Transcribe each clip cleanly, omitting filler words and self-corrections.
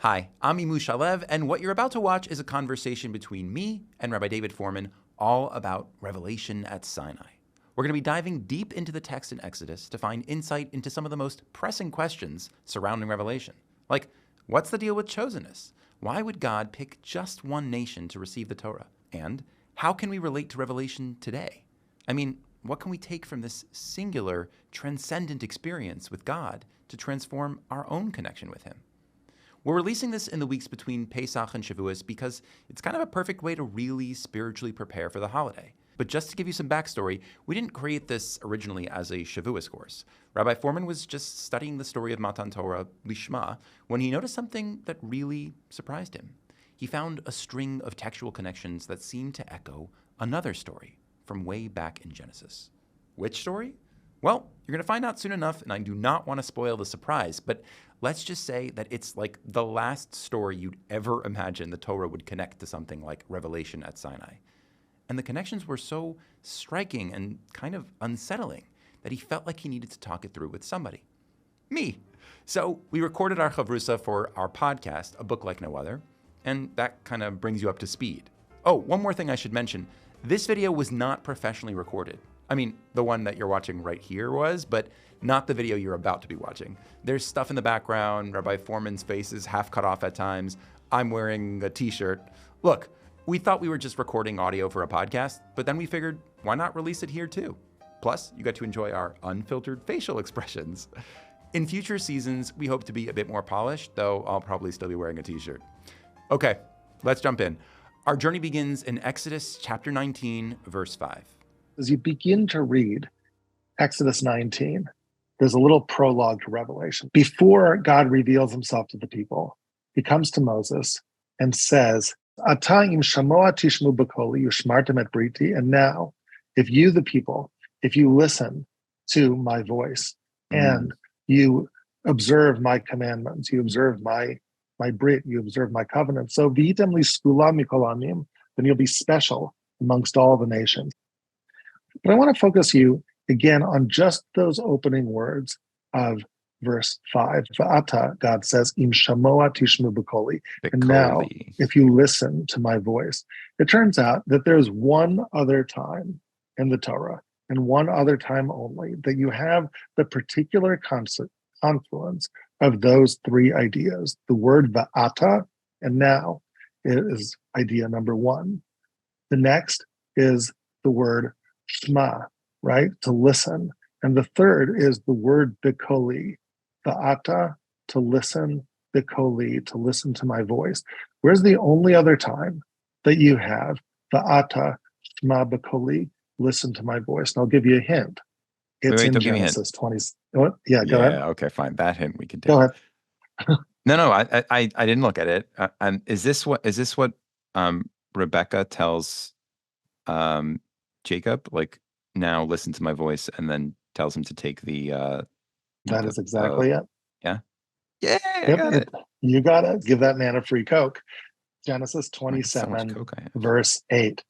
Hi, I'm Alev, and what you're about to watch is a conversation between me and Rabbi David Fohrman, all about revelation at Sinai. We're going to be diving deep into the text in Exodus to find insight into some of the most pressing questions surrounding revelation. Like, what's the deal with chosenness? Why would God pick just one nation to receive the Torah? And how can we relate to revelation today? I mean, what can we take from this singular, transcendent experience with God to transform our own connection with Him? We're releasing this in the weeks between Pesach and Shavuot because it's kind of a perfect way to really spiritually prepare for the holiday. But just to give you some backstory, we didn't create this originally as a Shavuot course. Rabbi Fohrman was just studying the story of Matan Torah, Lishma, when he noticed something that really surprised him. He found a string of textual connections that seemed to echo another story from way back in Genesis. Which story? Well, you're going to find out soon enough, and I do not want to spoil the surprise, but let's just say that it's like the last story you'd ever imagine the Torah would connect to something like Revelation at Sinai. And the connections were so striking and kind of unsettling that he felt like he needed to talk it through with somebody. Me. So we recorded our chavrusa for our podcast, A Book Like No Other, and that kind of brings you up to speed. Oh, one more thing I should mention. This video was not professionally recorded. I mean, the one that you're watching right here was, but not the video you're about to be watching. There's stuff in the background. Rabbi Fohrman's face is half cut off at times. I'm wearing a t-shirt. Look, we thought we were just recording audio for a podcast, but then we figured, why not release it here too? Plus, you get to enjoy our unfiltered facial expressions. In future seasons, we hope to be a bit more polished, though I'll probably still be wearing a t-shirt. Okay, let's jump in. Our journey begins in Exodus chapter 19, verse 5. As you begin to read Exodus 19, there's a little prologue to Revelation. Before God reveals himself to the people, he comes to Moses and says, Ata im shamoa tishmu b'koli ushmartem et briti. And now, if you, the people, if you listen to my voice and you observe my commandments, you observe my brit, you observe my covenant, so v'item li skula mikol amim, then you'll be special amongst all the nations. But I want to focus you again on just those opening words of verse 5. V'ata, God says, im shamoa tishmu b'koli. And now, if you listen to my voice. It turns out that there's one other time in the Torah, and one other time only, that you have the particular confluence of those three ideas. The word v'ata, and now is idea number one. The next is the word shma, right? To listen. And the third is the word bikoli, va'ata, to listen, bikoli, to listen to my voice. Where's the only other time that you have va'ata, shma, bikoli, listen to my voice? And I'll give you a hint. It's in Genesis 20. What? Yeah, go ahead. Yeah, okay, fine. That hint we can take. Go ahead. No, I didn't look at it. And is this what Rebecca tells Jacob, like, now listen to my voice, and then tells him to take the that is exactly it. Yeah. Yeah, yep, got it. You got it. Give that man a free Coke. Genesis 27, so verse 8,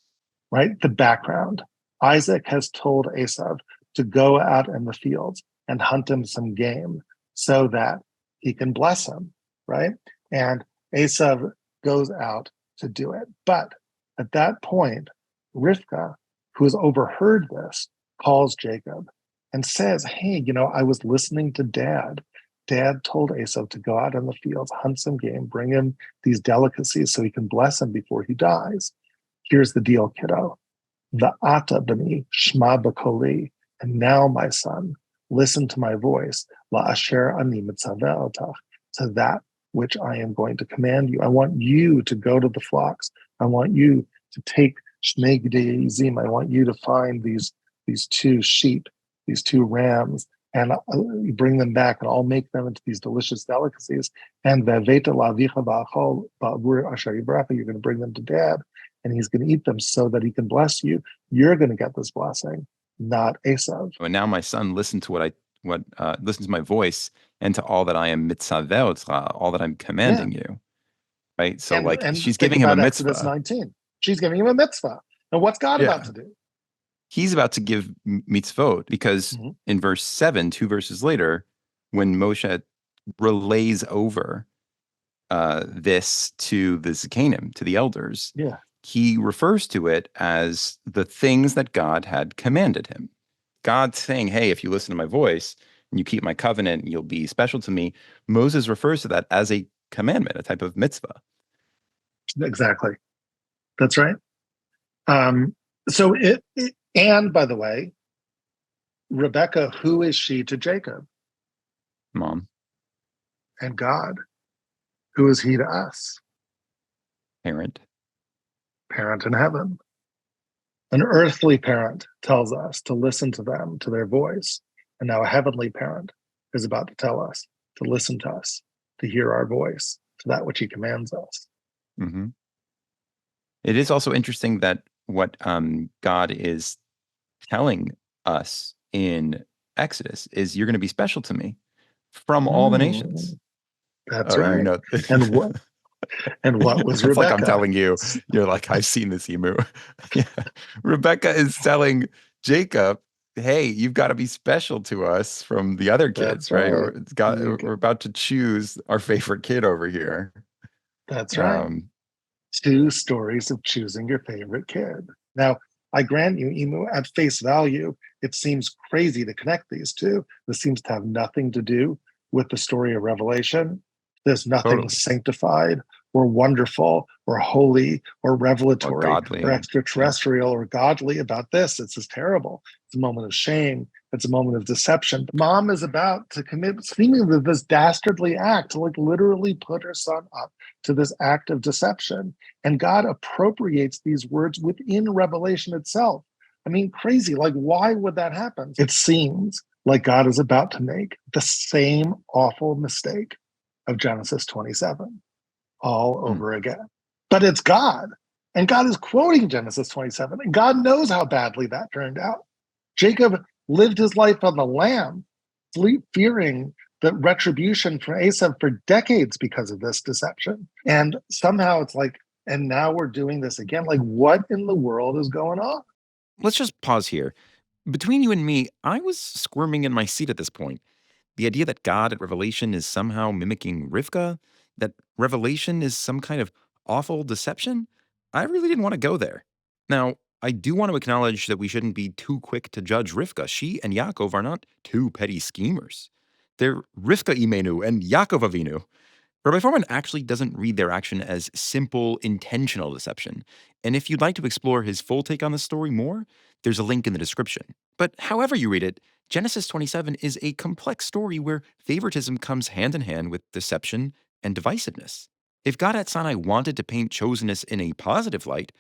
right? The background. Isaac has told Esau to go out in the fields and hunt him some game so that he can bless him, right? And Esau goes out to do it. But at that point, Rivka, who has overheard this, calls Jacob and says, hey, I was listening to Dad. Dad told Esau to go out in the fields, hunt some game, bring him these delicacies so he can bless him before he dies. Here's the deal, kiddo. Va'ata b'ni shma b'koli. And now, my son, listen to my voice. La'asher ani mitzaveh otach, to that which I am going to command you. I want you to go to the flocks. I want you to take Shnei Gdei Yizim. I want you to find these two sheep, these two rams, and you bring them back, and I'll make them into these delicious delicacies. And v'aveta la'avicha ba'achol ba'avur asher yibracha. You're going to bring them to Dad, and he's going to eat them so that he can bless you. You're going to get this blessing, not Esau. And now, my son, listen to listen to my voice and to all that I am mitzaveh, all that I'm commanding you. Right? So, and she's giving him a mitzvah. Exodus 19. She's giving him a mitzvah. And what's God about to do? He's about to give mitzvot, because in verse 7, 2 verses later, when Moshe relays over this to the Zakanim, to the elders, Yeah. he refers to it as the things that God had commanded him. God saying, hey, if you listen to my voice and you keep my covenant, you'll be special to me. Moses refers to that as a commandment, a type of mitzvah. Exactly. That's right. So and by the way, Rebecca, who is she to Jacob? Mom. And God, who is he to us? Parent. Parent in heaven. An earthly parent tells us to listen to them, to their voice. And now a heavenly parent is about to tell us to listen to us, to hear our voice, to that which he commands us. Mm-hmm. It is also interesting that what God is telling us in Exodus is, you're going to be special to me from all the nations. That's right. You know, and what was it's Rebecca? like I'm telling you, you're like, I've seen this emu. Yeah. Rebecca is telling Jacob, hey, you've got to be special to us from the other kids, right? We're about to choose our favorite kid over here. That's right. 2 stories of choosing your favorite kid. Now, I grant you, Emu, at face value, it seems crazy to connect these two. This seems to have nothing to do with the story of Revelation. There's nothing sanctified or wonderful or holy or revelatory or godly or extraterrestrial or godly about this. It's just terrible. It's a moment of shame. It's a moment of deception. Mom is about to commit seemingly this dastardly act, to like literally put her son up to this act of deception. And God appropriates these words within Revelation itself. I mean, crazy. Like, why would that happen? It seems like God is about to make the same awful mistake of Genesis 27 all over again. But it's God. And God is quoting Genesis 27. And God knows how badly that turned out. Jacob lived his life on the lam, fearing the retribution from Esau for decades because of this deception. And somehow it's like, and now we're doing this again. Like, what in the world is going on? Let's just pause here. Between you and me, I was squirming in my seat at this point. The idea that God at Revelation is somehow mimicking Rivka, that Revelation is some kind of awful deception, I really didn't want to go there. Now, I do want to acknowledge that we shouldn't be too quick to judge Rivka. She and Yaakov are not two petty schemers. They're Rivka Imenu and Yaakov Avinu. Rabbi Fohrman actually doesn't read their action as simple, intentional deception. And if you'd like to explore his full take on the story more, there's a link in the description. But however you read it, Genesis 27 is a complex story where favoritism comes hand in hand with deception and divisiveness. If God at Sinai wanted to paint Chosenness in a positive light,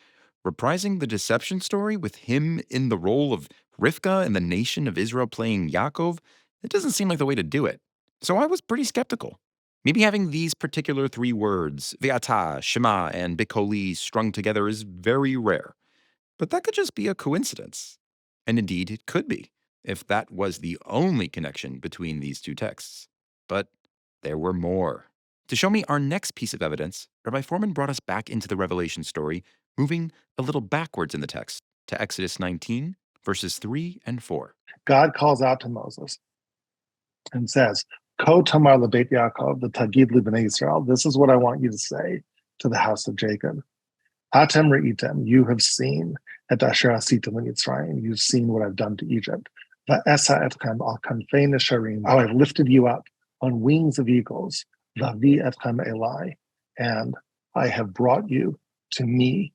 reprising the deception story with him in the role of Rivka and the nation of Israel playing Yaakov, it doesn't seem like the way to do it. So I was pretty skeptical. Maybe having these particular 3 words, Ve'ata, Shema, and Bikoli, strung together is very rare. But that could just be a coincidence. And indeed, it could be, if that was the only connection between these 2 texts. But there were more. To show me our next piece of evidence, Rabbi Fohrman brought us back into the Revelation story, moving a little backwards in the text to Exodus 19, verses 3 and 4. God calls out to Moses and says, Ko tamar lebeit Yaakov, the tagid libnei Israel. This is what I want you to say to the house of Jacob. Atem re'item, you have seen et asher asitem in Mitzrayim. You've seen what I've done to Egypt. Va'esa etchem al kanfei nesharim. Oh, I've lifted you up on wings of eagles. Vavi etchem elai, and I have brought you to me.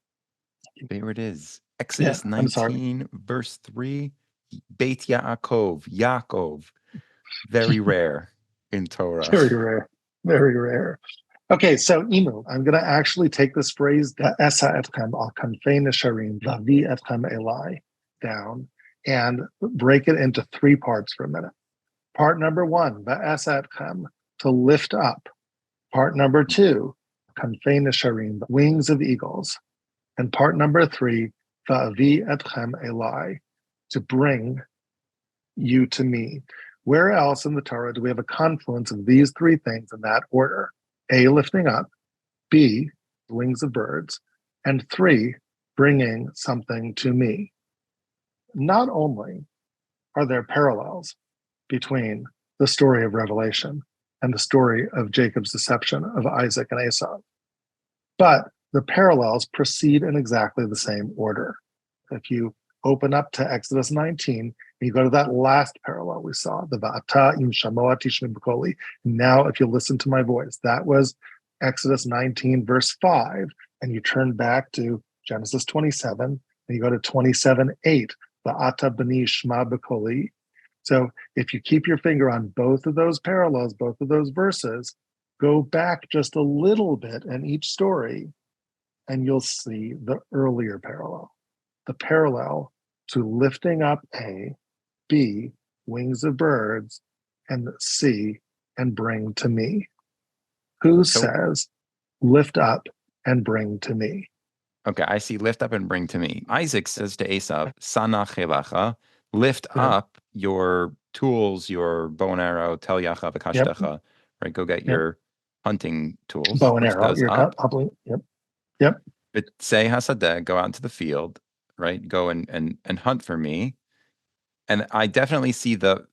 There it is. Exodus 19, verse 3. Beit Yaakov. Very rare in Torah. Very rare. Very rare. Okay, so Emu, I'm going to actually take this phrase, Esa etchem al kanfei nesharim, vavi etchem elai, down and break it into 3 parts for a minute. Part number 1, Esa etchem, to lift up. Part number 2, kanfei nesharim, wings of eagles. And part number 3, vavi etchem elai, to bring you to me. Where else in the Torah do we have a confluence of these 3 things in that order? A, lifting up, B, wings of birds, and 3, bringing something to me. Not only are there parallels between the story of Revelation and the story of Jacob's deception of Isaac and Esau. But the parallels proceed in exactly the same order. If you open up to Exodus 19, and you go to that last parallel we saw, the Va'ata im shamoa tishmi b'koli. Now, if you listen to my voice, that was Exodus 19, verse 5. And you turn back to Genesis 27, and you go to 27:8, Va'ata b'ni shma b'koli. So if you keep your finger on both of those parallels, both of those verses, go back just a little bit in each story, and you'll see the earlier parallel. The parallel to lifting up A, B, wings of birds, and C, and bring to me. Who says, lift up and bring to me? Okay, I see lift up and bring to me. Isaac says to Esau, Sana chelacha, lift up your tools, your bow and arrow, tel yacha v'kashtecha, right? Go get your hunting tools. Bow and lift arrow, those you're up. probably, yep. But say hasadeh, go out into the field, right? Go and hunt for me. And I definitely see the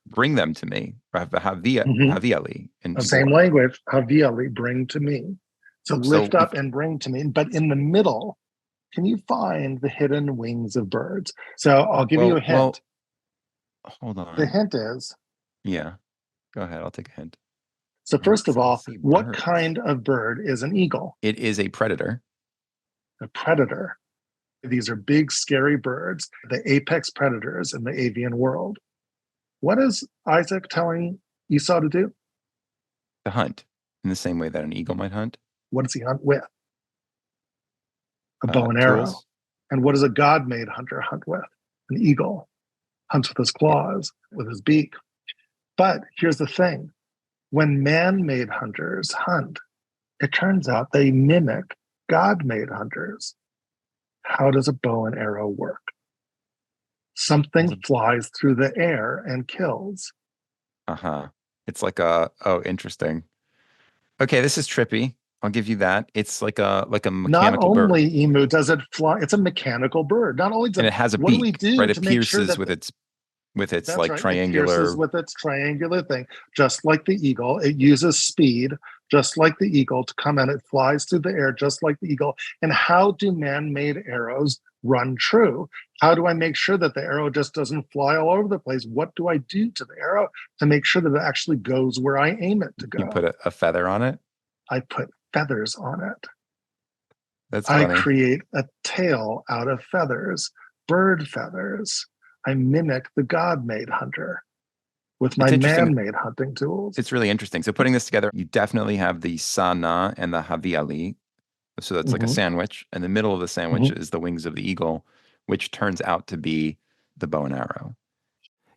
bring them to me, haviali in The same four. language, haviali, bring to me. So lift up and bring to me. But in the middle, can you find the hidden wings of birds? So I'll give you a hint. Hold on. The hint is. Yeah, go ahead. I'll take a hint. So first of all, what kind of bird is an eagle? It is a predator. A predator. These are big, scary birds, the apex predators in the avian world. What is Isaac telling Esau to do? To hunt in the same way that an eagle might hunt. What does he hunt with? A bow and arrow. Tools. And what does a God-made hunter hunt with? An eagle. Hunts with his claws, with his beak. But here's the thing. When man-made hunters hunt, it turns out they mimic God-made hunters. How does a bow and arrow work? Something flies through the air and kills. It's like interesting. Okay, this is trippy. I'll give you that. It's like a mechanical bird. Not only, Emu, does it fly, it's a mechanical bird. Not only does and it has a what beak, do we do right? It to make sure that with its that's like right, triangular. It pierces with its triangular thing, just like the eagle. It uses speed, just like the eagle, to come in. It flies through the air, just like the eagle. And how do man-made arrows run true? How do I make sure that the arrow just doesn't fly all over the place? What do I do to the arrow to make sure that it actually goes where I aim it to go? You put a feather on it? I put feathers on it. That's funny. I create a tail out of feathers, bird feathers. I mimic the God-made hunter with my man-made hunting tools. It's really interesting. So putting this together, you definitely have the sana and the haviali. So that's like a sandwich. And the middle of the sandwich is the wings of the eagle, which turns out to be the bow and arrow.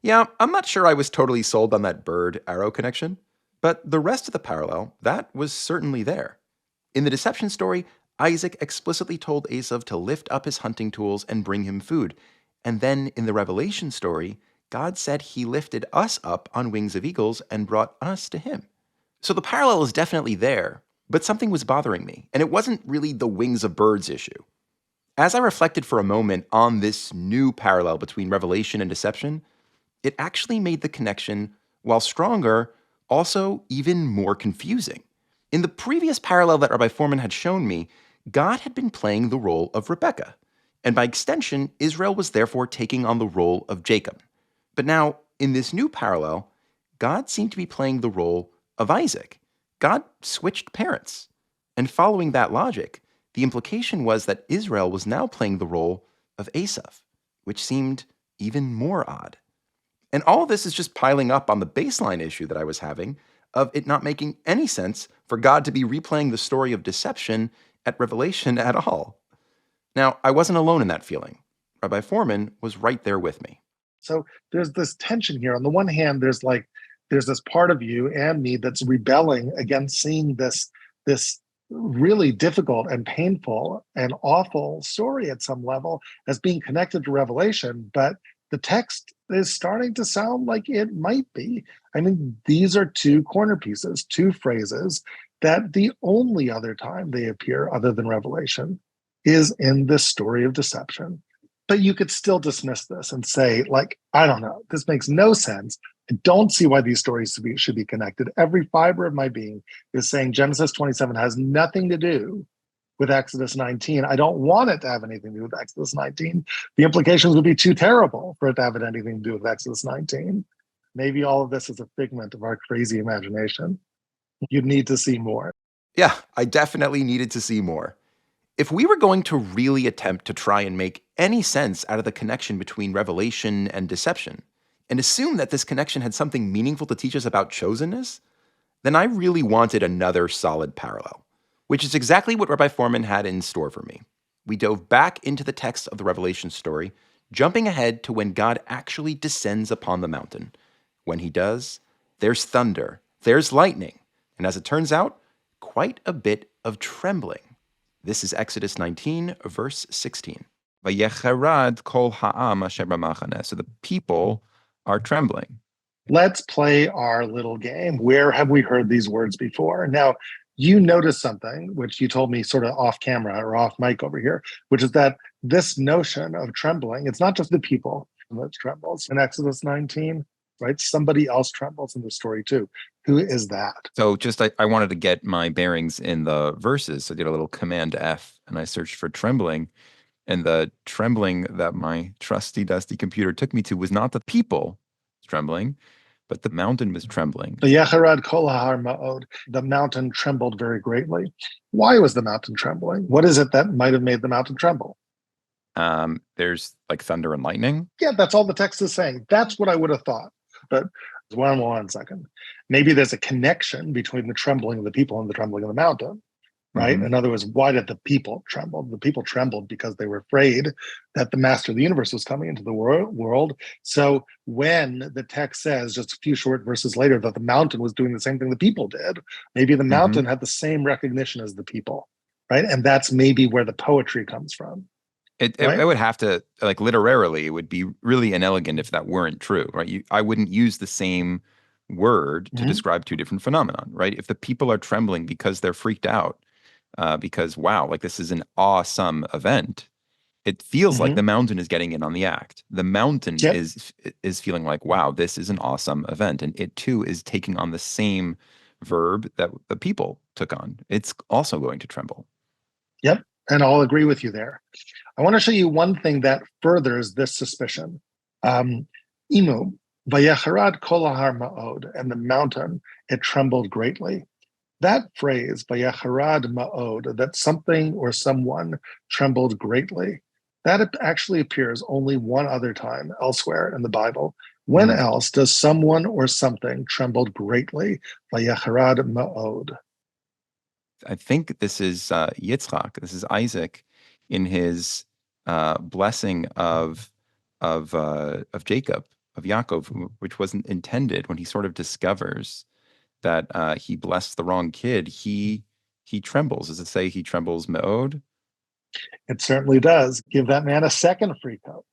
Yeah, I'm not sure I was totally sold on that bird-arrow connection, but the rest of the parallel, that was certainly there. In the deception story, Isaac explicitly told Esau to lift up his hunting tools and bring him food. And then in the Revelation story, God said he lifted us up on wings of eagles and brought us to him. So the parallel is definitely there, but something was bothering me, and it wasn't really the wings of birds issue. As I reflected for a moment on this new parallel between revelation and deception, it actually made the connection, while stronger, also even more confusing. In the previous parallel that Rabbi Fohrman had shown me, God had been playing the role of Rebekah, and by extension, Israel was therefore taking on the role of Jacob. But now, in this new parallel, God seemed to be playing the role of Isaac. God switched parents. And following that logic, the implication was that Israel was now playing the role of Esau, which seemed even more odd. And all of this is just piling up on the baseline issue that I was having of it not making any sense for God to be replaying the story of deception at Revelation at all. Now, I wasn't alone in that feeling. Rabbi Fohrman was right there with me. So there's this tension here. On the one hand, there's this part of you and me that's rebelling against seeing this really difficult and painful and awful story at some level as being connected to Revelation, but the text is starting to sound like it might be. I mean, these are two corner pieces, two phrases that the only other time they appear other than Revelation is in this story of deception. But you could still dismiss this and say, like, I don't know, this makes no sense. I don't see why these stories should be connected. Every fiber of my being is saying Genesis 27 has nothing to do with Exodus 19. I don't want it to have anything to do with Exodus 19. The implications would be too terrible for it to have anything to do with Exodus 19. Maybe all of this is a figment of our crazy imagination. You'd need to see more. Yeah, I definitely needed to see more. If we were going to really attempt to try and make any sense out of the connection between revelation and deception, and assume that this connection had something meaningful to teach us about chosenness, then I really wanted another solid parallel, which is exactly what Rabbi Fohrman had in store for me. We dove back into the text of the Revelation story, jumping ahead to when God actually descends upon the mountain. When he does, there's thunder, there's lightning, and as it turns out, quite a bit of trembling. This is Exodus 19, verse 16. Vayecharad kol ha'am asher b'machaneh. So the people are trembling. Let's play our little game. Where have we heard these words before? Now, you noticed something, which you told me sort of off camera or off mic over here, which is that this notion of trembling, it's not just the people that trembles. In Exodus 19, right? Somebody else trembles in the story too. Who is that? So just I wanted to get my bearings in the verses. So I did a little Command F and I searched for trembling. And the trembling that my trusty, dusty computer took me to was not the people trembling, but the mountain was trembling. Vayecharad kol ha'ar ma'od. The mountain trembled very greatly. Why was the mountain trembling? What is it that might have made the mountain tremble? There's like thunder and lightning. Yeah, that's all the text is saying. That's what I would have thought. But one second. Maybe there's a connection between the trembling of the people and the trembling of the mountain. Right? Mm-hmm. In other words, why did the people tremble? The people trembled because they were afraid that the master of the universe was coming into the world. So when the text says just a few short verses later that the mountain was doing the same thing the people did, maybe the mountain had the same recognition as the people, right? And that's maybe where the poetry comes from. It would have to, like literarily, it would be really inelegant if that weren't true, right? I wouldn't use the same word to describe two different phenomenon, right? If the people are trembling because they're freaked out, because wow, like this is an awesome event. It feels like the mountain is getting in on the act. The mountain is feeling like, wow, this is an awesome event, and it too is taking on the same verb that the people took on. It's also going to tremble. Yep, and I'll agree with you there. I want to show you one thing that furthers this suspicion. Imu vayecharad kol ha'ar ma'od, and the mountain it trembled greatly. That phrase, vayecharad ma'od, that something or someone trembled greatly, that actually appears only one other time elsewhere in the Bible. When else does someone or something trembled greatly? Vayecharad ma'od. I think this is Yitzchak. This is Isaac in his blessing of Jacob, of Yaakov, which wasn't intended when he sort of discovers that he blessed the wrong kid. He trembles. Does it say he trembles me'od? It certainly does. Give that man a second free coat.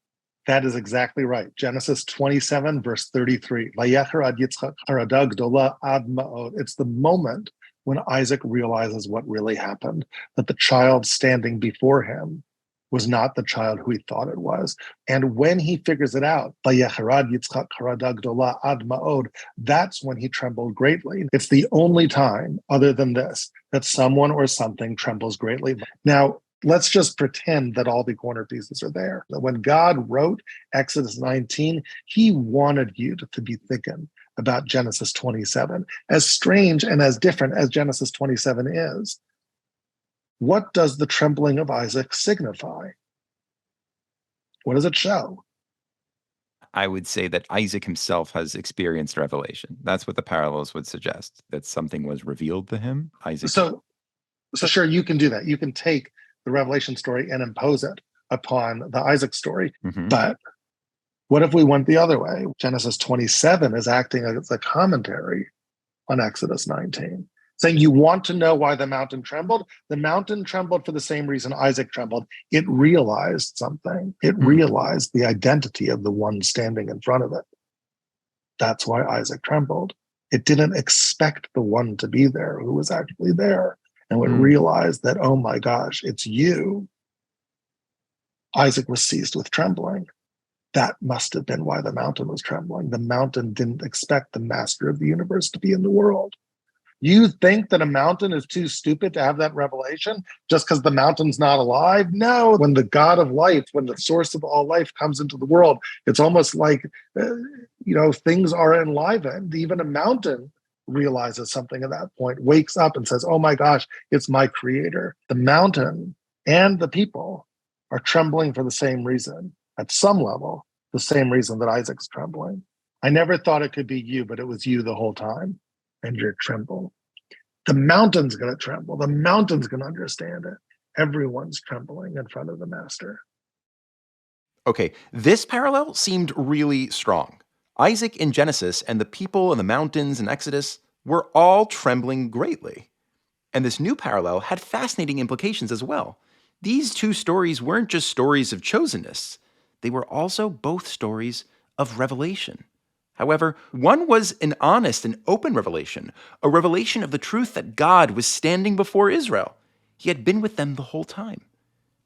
That is exactly right. Genesis 27, verse 33. Vayecharad Yitzchak harada gdola ad ma'od. It's the moment when Isaac realizes what really happened, that the child standing before him was not the child who he thought it was. And when he figures it out, Vayecharad Yitzchak harada gdola ad ma'od, that's when he trembled greatly. It's the only time, other than this, that someone or something trembles greatly. Now, let's just pretend that all the corner pieces are there. When God wrote Exodus 19, he wanted you to be thinking about Genesis 27, as strange and as different as Genesis 27 is. What does the trembling of Isaac signify? What does it show? I would say that Isaac himself has experienced revelation. That's what the parallels would suggest, that something was revealed to him. Isaac. So sure, you can do that. You can take the Revelation story and impose it upon the Isaac story. But what if we went the other way? Genesis 27 is acting as a commentary on Exodus 19, saying you want to know why the mountain trembled? The mountain trembled for the same reason Isaac trembled. It realized something. It realized the identity of the one standing in front of it. That's why Isaac trembled. It didn't expect the one to be there who was actually there. And would realize that, oh my gosh, it's you. Isaac was seized with trembling. That must have been why the mountain was trembling. The mountain didn't expect the master of the universe to be in the world. You think that a mountain is too stupid to have that revelation just because the mountain's not alive? No, when the God of life, when the source of all life comes into the world, it's almost like, things are enlivened. Even a mountain realizes something at that point, wakes up and says, oh my gosh, it's my creator. The mountain and the people are trembling for the same reason, at some level, the same reason that Isaac's trembling. I never thought it could be you, but it was you the whole time. And you're trembling. The mountain's going to tremble. The mountain's going to understand it. Everyone's trembling in front of the master. Okay, this parallel seemed really strong. Isaac in Genesis and the people and the mountains in Exodus were all trembling greatly. And this new parallel had fascinating implications as well. These two stories weren't just stories of chosenness. They were also both stories of revelation. However, one was an honest and open revelation, a revelation of the truth that God was standing before Israel. He had been with them the whole time.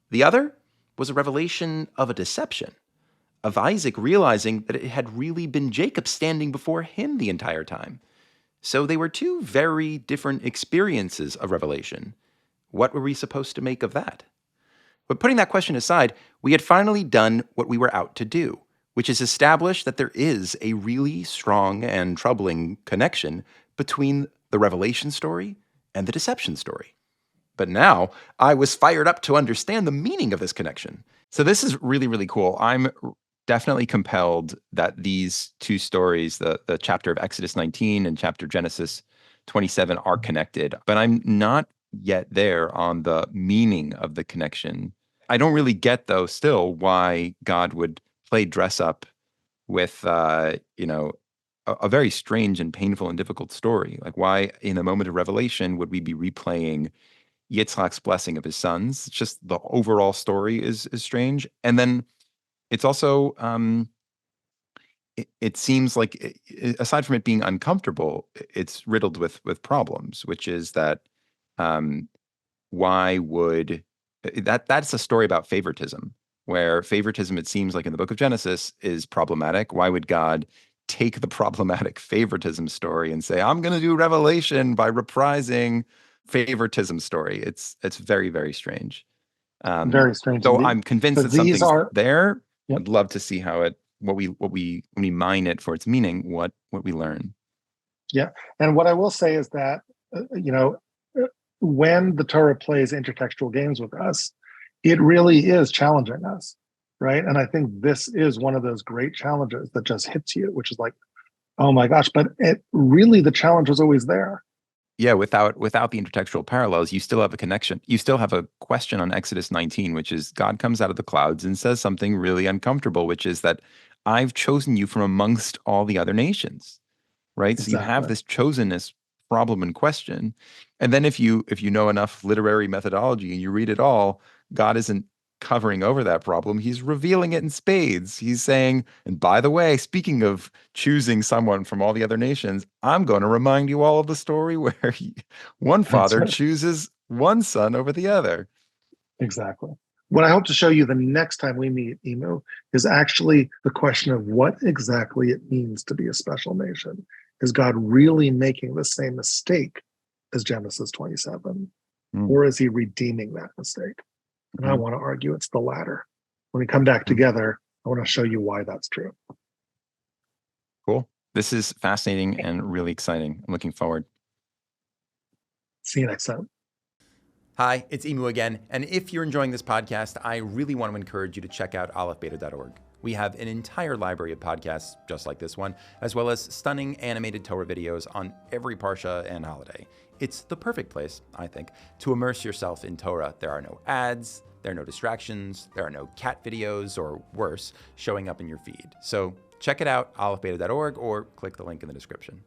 The other was a revelation of a deception, of Isaac realizing that it had really been Jacob standing before him the entire time. So they were two very different experiences of revelation. What were we supposed to make of that? But putting that question aside, we had finally done what we were out to do, which is establish that there is a really strong and troubling connection between the revelation story and the deception story. But now I was fired up to understand the meaning of this connection. So this is really, really cool. I'm definitely compelled that these two stories, the chapter of Exodus 19 and chapter Genesis 27, are connected. But I'm not yet there on the meaning of the connection. I don't really get, though, still why God would play dress up with, a very strange and painful and difficult story. Like, why in a moment of revelation would we be replaying Yitzhak's blessing of his sons? It's just the overall story is strange. And then it's also, it seems like, aside from it being uncomfortable, it's riddled with problems, which is that why would that's a story about favoritism, where favoritism, it seems like in the book of Genesis, is problematic. Why would God take the problematic favoritism story and say, I'm going to do revelation by reprising favoritism story? It's very, very strange. Very strange So indeed. I'm convinced But that something's there. Yep. I'd love to see how when we mine it for its meaning, what we learn. Yeah. And what I will say is that, when the Torah plays intertextual games with us, it really is challenging us, right? And I think this is one of those great challenges that just hits you, which is like, oh my gosh, but the challenge was always there. Yeah, without the intertextual parallels, you still have a connection. You still have a question on Exodus 19, which is God comes out of the clouds and says something really uncomfortable, which is that I've chosen you from amongst all the other nations, right? Exactly. So you have this chosenness problem in question. And then if you know enough literary methodology and you read it all, God isn't covering over that problem. He's revealing it in spades. He's saying, and by the way, speaking of choosing someone from all the other nations, I'm going to remind you all of the story where one father chooses one son over the other. Exactly. What I hope to show you the next time we meet, Emu, is actually the question of what exactly it means to be a special nation. Is God really making the same mistake as Genesis 27? Or is he redeeming that mistake? And I want to argue it's the latter. When we come back together, I want to show you why that's true. Cool. This is fascinating and really exciting. I'm looking forward. See you next time. Hi, it's Emu again. And if you're enjoying this podcast, I really want to encourage you to check out alephbeta.org. We have an entire library of podcasts just like this one, as well as stunning animated Torah videos on every parsha and holiday. It's the perfect place, I think, to immerse yourself in Torah. There are no ads, there are no distractions, there are no cat videos or worse showing up in your feed. So check it out, alephbeta.org, or click the link in the description.